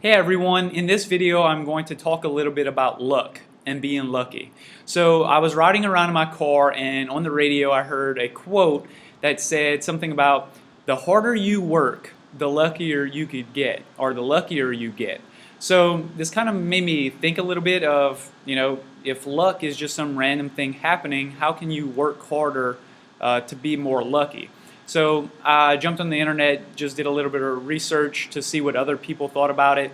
Hey everyone, in this video I'm going to talk a little bit about luck and being lucky. So I was riding around in my car and on the radio I heard a quote that said something about the harder you work, the luckier you could get, or the luckier you get. So this kind of made me think a little bit of, if luck is just some random thing happening, how can you work harder to be more lucky? So I jumped on the internet, just did a little bit of research to see what other people thought about it,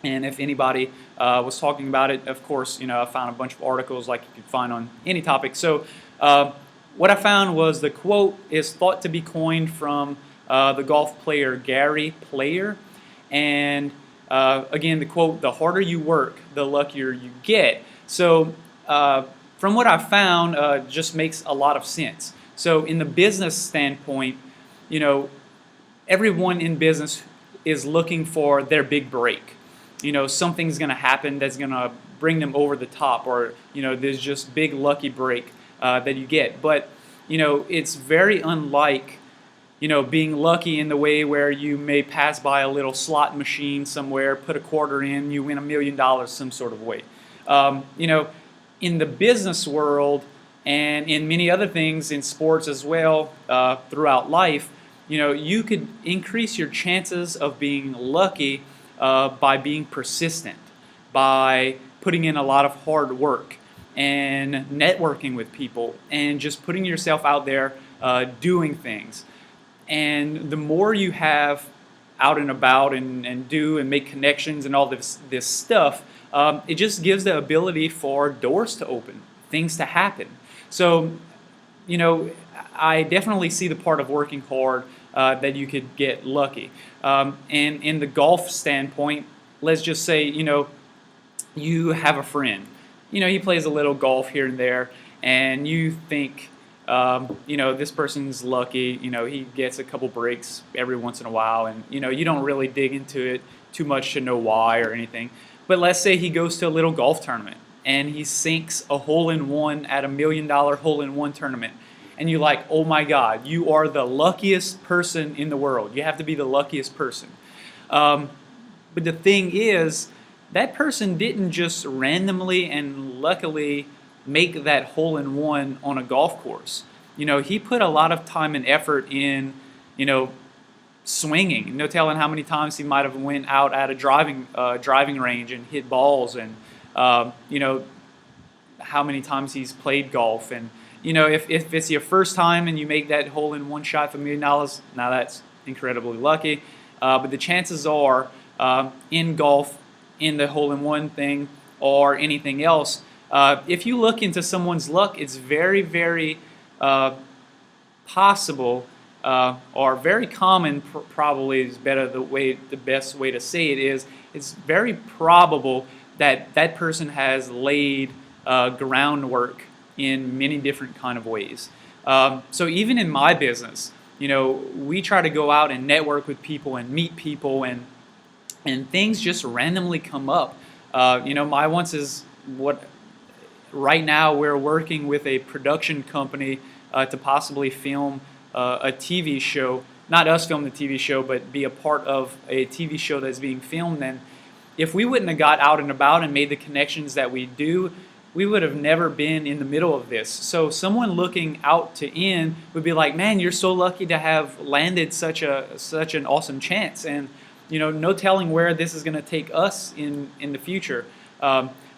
and if anybody was talking about it. Of course, I found a bunch of articles like you could find on any topic. So what I found was the quote is thought to be coined from the golf player Gary Player, and again, the quote, the harder you work, the luckier you get. So from what I found, just makes a lot of sense. So in the business standpoint, everyone in business is looking for their big break. Something's going to happen that's going to bring them over the top, or there's just big lucky break that you get. But it's very unlike being lucky in the way where you may pass by a little slot machine somewhere, put a quarter in, you win $1 million some sort of way. In the business world, and in many other things in sports as well, throughout life, you could increase your chances of being lucky by being persistent, by putting in a lot of hard work and networking with people and just putting yourself out there doing things. And the more you have out and about and do and make connections and all this stuff, it just gives the ability for doors to open, things to happen. So, I definitely see the part of working hard that you could get lucky. And in the golf standpoint, let's just say, you have a friend. He plays a little golf here and there, and you think, this person's lucky. He gets a couple breaks every once in a while, and, you don't really dig into it too much to know why or anything. But let's say he goes to a little golf tournament, and he sinks a hole-in-one at $1 million hole-in-one tournament. And you're like, oh my God, you are the luckiest person in the world. You have to be the luckiest person. But the thing is, that person didn't just randomly and luckily make that hole-in-one on a golf course. He put a lot of time and effort in, swinging. No telling how many times he might have went out at a driving range and hit balls, and how many times he's played golf. And if it's your first time and you make that hole-in-one shot for $1 million, now that's incredibly lucky. But the chances are in golf, in the hole-in-one thing or anything else, if you look into someone's luck, it's very, very possible, or very common, probably is the best way to say it is, it's very probable that that person has laid groundwork in many different kind of ways. So even in my business, we try to go out and network with people and meet people, and things just randomly come up. My once is what right now we're working with a production company to possibly film a TV show. Not us film the TV show, but be a part of a TV show that's being filmed. And if we wouldn't have got out and about and made the connections that we do, we would have never been in the middle of this. So someone looking out to in would be like, man, you're so lucky to have landed such an awesome chance. And no telling where this is going to take us in the future.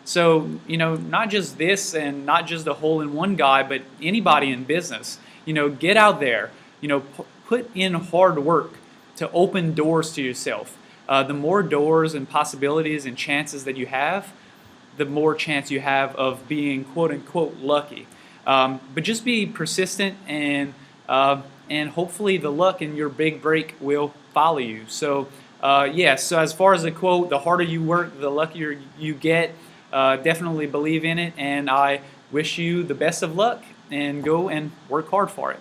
So not just this and not just the hole-in-one guy, but anybody in business, get out there, put in hard work to open doors to yourself. The more doors and possibilities and chances that you have, the more chance you have of being quote-unquote lucky. But just be persistent, and hopefully the luck and your big break will follow you. So so as far as the quote, the harder you work, the luckier you get, definitely believe in it, and I wish you the best of luck, and go and work hard for it.